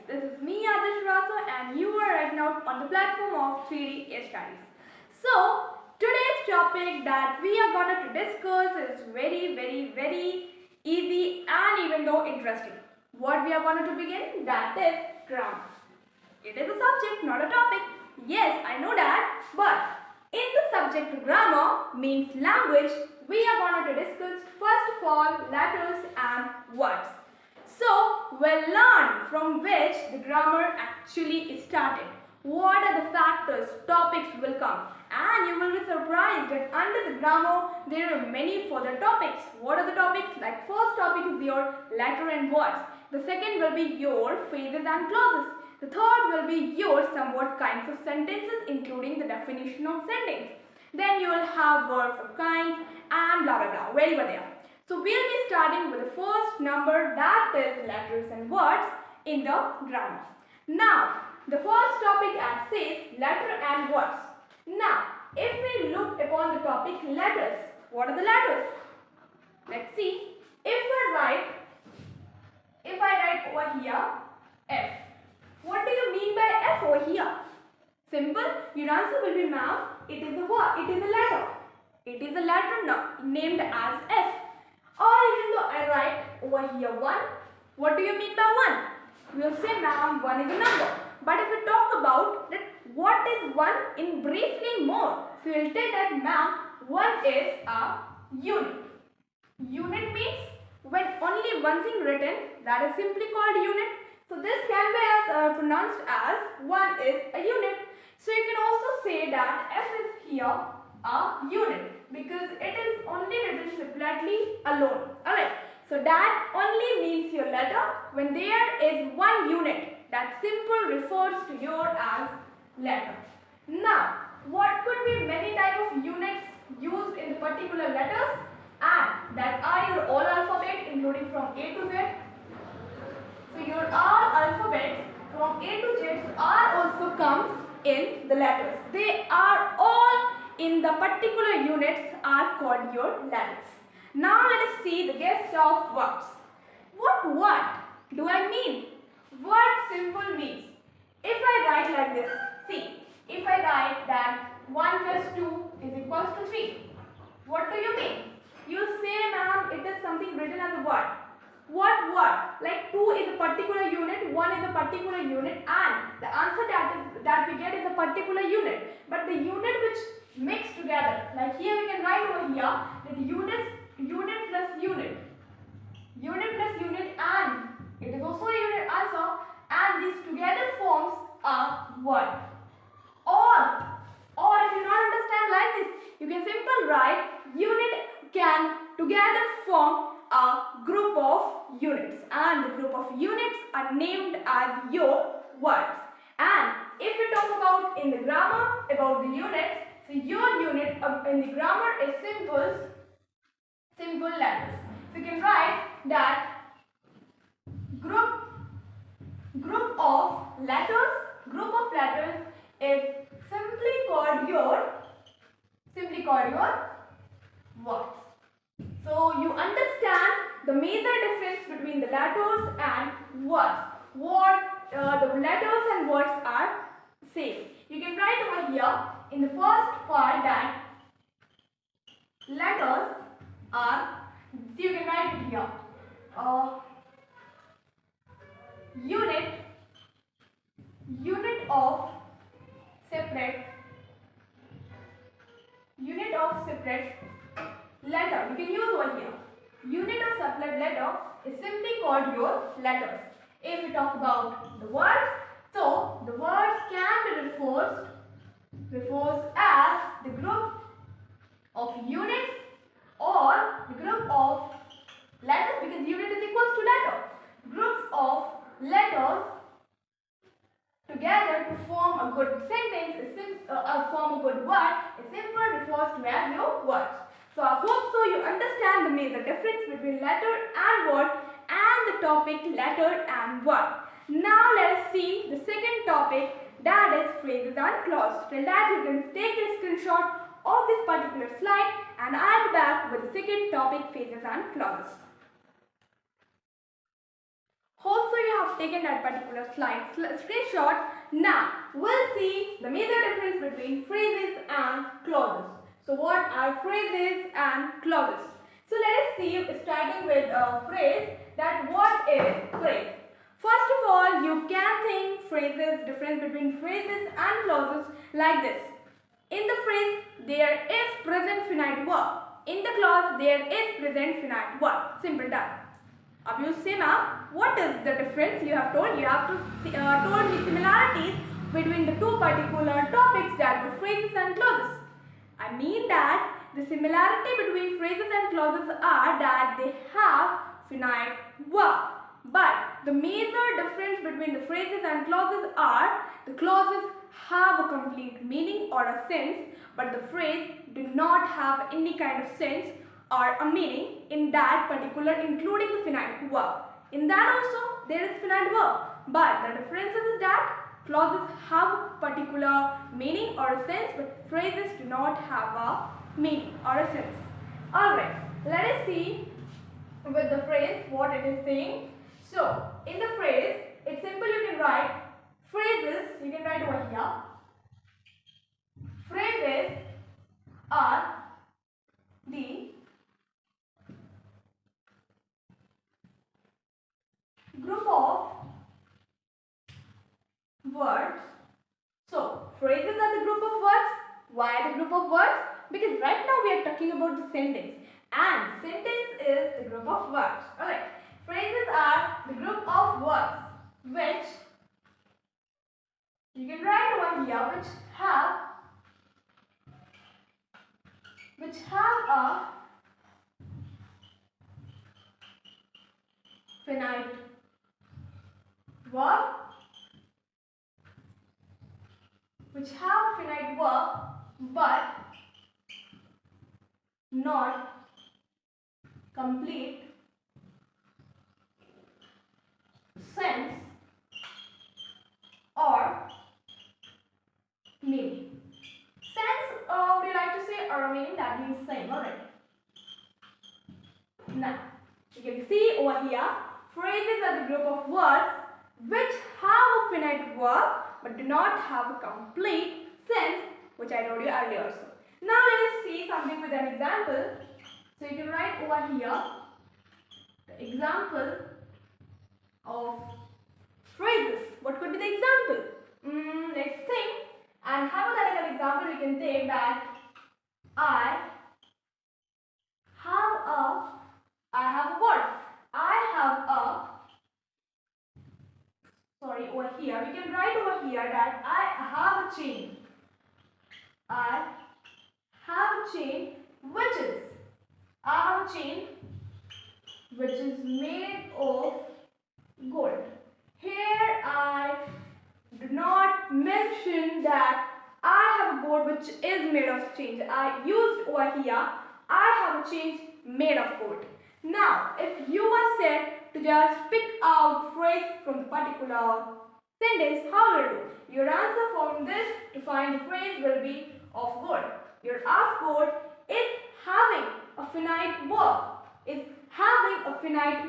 This is me Adarsh Rasa and you are right now on the platform of 3D Studies. So today's topic that we are going to discuss is very easy and even though interesting. What we are going to begin, that is grammar. It is a subject, not a topic. Yes, I know that, but in the subject grammar means language, we are going to discuss first of all letters and words. So, we'll learn from which the grammar actually is started. What are the factors, topics will come. And you will be surprised that under the grammar, there are many further topics. What are the topics? Like first topic is your letter and words. The second will be your phrases and clauses. The third will be your somewhat kinds of sentences including the definition of sentence. Then you will have verbs of kinds and blah blah blah. Very well there. So we'll be starting with the first number, that is letters and words in the grammar. Now, the first topic as says letter and words. Now, if we look upon the topic letters, what are the letters? Let's see. If I write over here F. What do you mean by F over here? Simple. Your answer will be ma'am, it is a word, it is a letter. It is a letter named as F. Or even though I write over here 1, what do you mean by 1? We will say ma'am 1 is a number. But if we talk about that what is 1 in briefly more, so we will tell that ma'am 1 is a unit. Unit means when only one thing written, that is simply called unit. So this can be pronounced as 1 is a unit. So you can also say that F is here a unit because it is only written separately alone. Alright, so that only means your letter when there is one unit. That simple refers to your as letter. Now, what could be many type of units used in the particular letters, and that are your all alphabet including from A to Z. So your all alphabets from A to Z are also comes in the letters. They are all in the particular units are called your letters. Now let us see the guess of words. What do I mean? What simple means? If I write like this, see, if I write that 1 plus 2 is equals to 3, what do you mean? You say ma'am it is something written as a word. What word? Like 2 is a particular unit, 1 is a particular unit, and the answer that we get is a particular unit. But the unit which mix together, like here we can write over here that unit plus unit, and it is also a unit answer, and these together forms a word. Or if you not understand like this, you can simply write unit can together form a group of units, and the group of units are named as your words. And if we talk about in the grammar about the units, so your unit in the grammar is simple letters. So you can write that group of letters is simply called your words. So you understand the major difference between the letters and words. What the letters and words are same. You can write over here in the first part that letters are, so you can write it here. Unit of separate letter. You can use over here. Unit of separate letter is simply called your letters. If we talk about the words, so the words can be refers as the group of units or the group of letters, because unit is equals to letter. Groups of letters together to form a good sentence, form a good word, is simply refers to as your words. So I hope so you understand the major difference between letter and word and the topic letter and word. Now let us see the second topic, that is phrases and clauses. Till that you can take a screenshot of this particular slide and I will be back with the second topic, phrases and clauses. Hope so you have have taken that particular slide screenshot. Now we'll see the major difference between phrases and clauses. So what are phrases and clauses? So let us see, starting with a phrase, that what is phrase. First of all, you can think phrases, difference between phrases and clauses like this. In the phrase, there is present finite verb. In the clause, there is present finite verb. Simple done. Now you say, ma'am, what is the difference? You have told me similarities between the two particular topics, that were phrases and clauses. I mean that the similarity between phrases and clauses are that they have finite verb. But the major difference between the phrases and clauses are the clauses have a complete meaning or a sense, but the phrase do not have any kind of sense or a meaning in that particular, including the finite verb. In that also there is finite verb, but the difference is that clauses have a particular meaning or a sense, but phrases do not have a meaning or a sense. Alright, let us see with the phrase what it is saying. So, in the phrase, it's simple, you can write phrases, you can write over here. Phrases are the group of words. So, phrases are the group of words. Why the group of words? Because right now we are talking about the sentence, and sentence is the group of words. Alright. Phrases are the group of words which you can write over here, which have a finite verb, but not complete sense or meaning. Sense, would you like to say, or meaning, that means same. Alright. Now, you can see over here, phrases are the group of words which have a finite verb but do not have a complete sense, which I told you earlier also. Now let us see something with an example. So you can write over here the example of phrases. What could be the example? Let's think. And hypothetical example, we can take that I have a word. Over here, we can write over here that I have a chain. I have a chain which is made of gold. Here I do not mention that I have a gold which is made of chain. I used over here, I have a chain made of gold. Now, if you are said to just pick out phrase from the particular sentence, how will you do? Your answer from this to find the phrase will be of gold. Your of gold is having a finite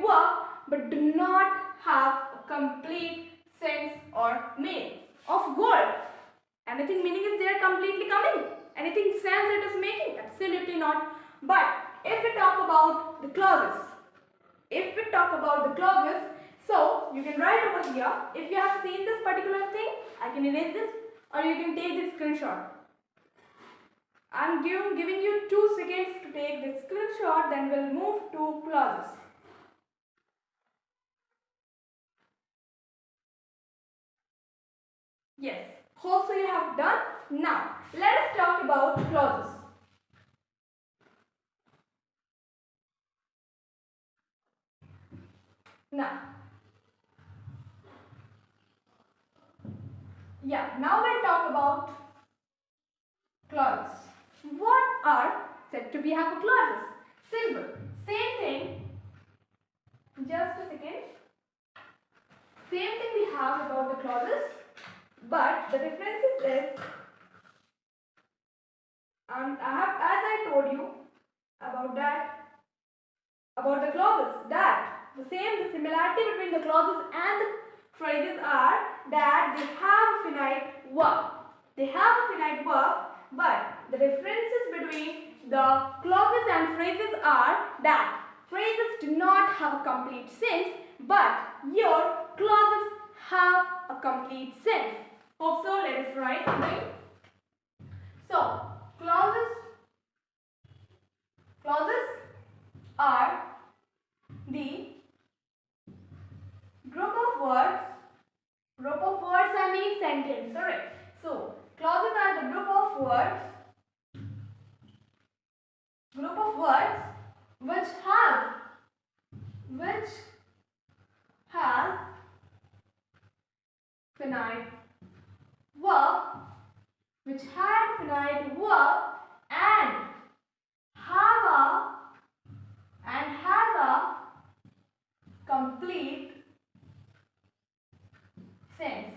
verb, but do not have a complete sense or meaning. Of gold, anything meaning is there completely coming? Anything sense it is making? Absolutely not. But if we talk about the clauses, so you can write over here. If you have seen this particular thing, I can erase this, or you can take this screenshot. I'm giving you 2 seconds to take this screenshot, then we'll move to clauses. Yes, hope so you have done. Now, let us talk about clauses. Now we'll talk about clauses. What are said to be have clauses? Simple. Same thing. Just a second. Same thing we have about the clauses, but the difference is this. And as I told you about the clauses, that the similarity between the clauses and the phrases are that they have a finite verb. They have a finite verb, but the differences between the clauses and phrases are that phrases do not have a complete sense, but your clauses have a complete sense. Hope so. Let us write something. So, clauses are the group of words I mean sentence, alright. So, clauses are the group of words which has finite verb, and has a complete sense.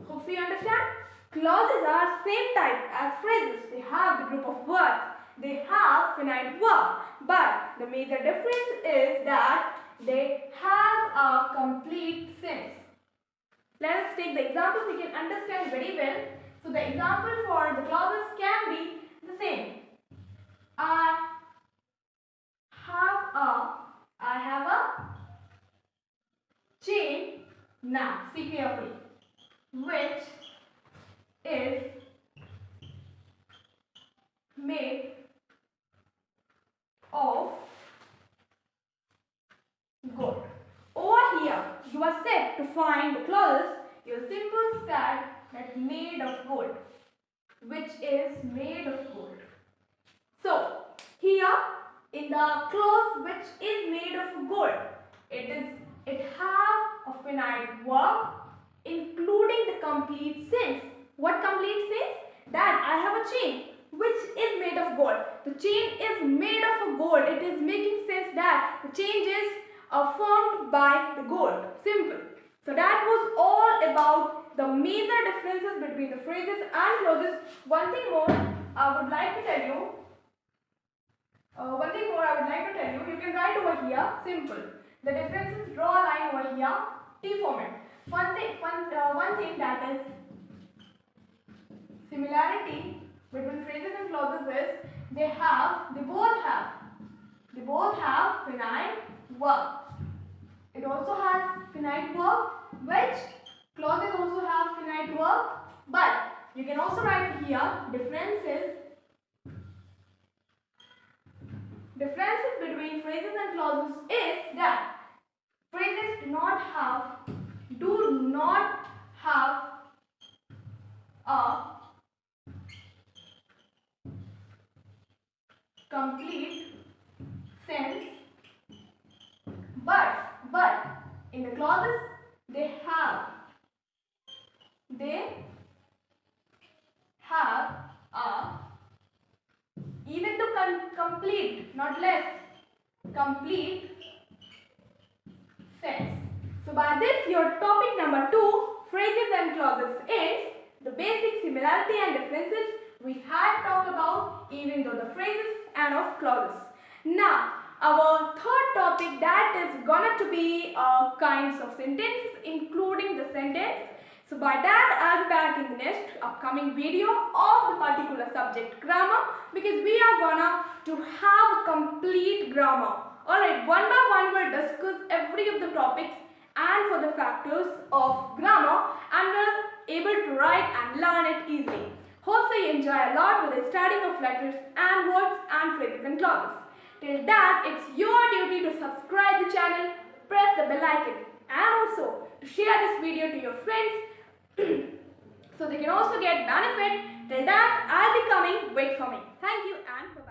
Hope you understand. Clauses are same type as phrases. They have the group of words. They have finite verb. But the major difference is that they have a complete sense. Let us take the examples we can understand very well. So the example for the clauses can be the same. I have a chain. Now see carefully. Which is made of gold. Over here, you are set to find the clauses. Your simple said that made of gold, which is made of gold. So here in the clause which is made of gold, it has a finite verb including the complete sense. What complete sense? That I have a chain which is made of gold. The chain is made of gold. It is making sense that the chain is formed by the gold. Simple. So that was all about the major differences between the phrases and clauses. One thing more I would like to tell you. You can write over here. Simple. The differences, draw a line over here. T format. One thing that is similarity between phrases and clauses is they both have finite verb. It also has finite verb, which clauses also have finite verb, but you can also write here differences between phrases and clauses is that phrases do not have a complete sense, but in the clauses they have a even to complete, not less, complete sense. So by this your topic number 2, phrases and clauses, is the basic similarity and differences we had talked about even though the phrases and of clauses. Now our third topic, that is gonna to be kinds of sentences including the sentence. So by that I'll be back in the next upcoming video of the particular subject grammar, because we are gonna to have a complete grammar. Alright, one by one we'll discuss every of the topics and for the factors of grammar, and we'll able to write and learn it easily. Hope you enjoy a lot with the studying of letters and words and phrases and clauses. Till that, it's your duty to subscribe the channel, press the bell icon, and also to share this video to your friends so they can also get benefit. Till that, I'll be coming. Wait for me. Thank you and bye.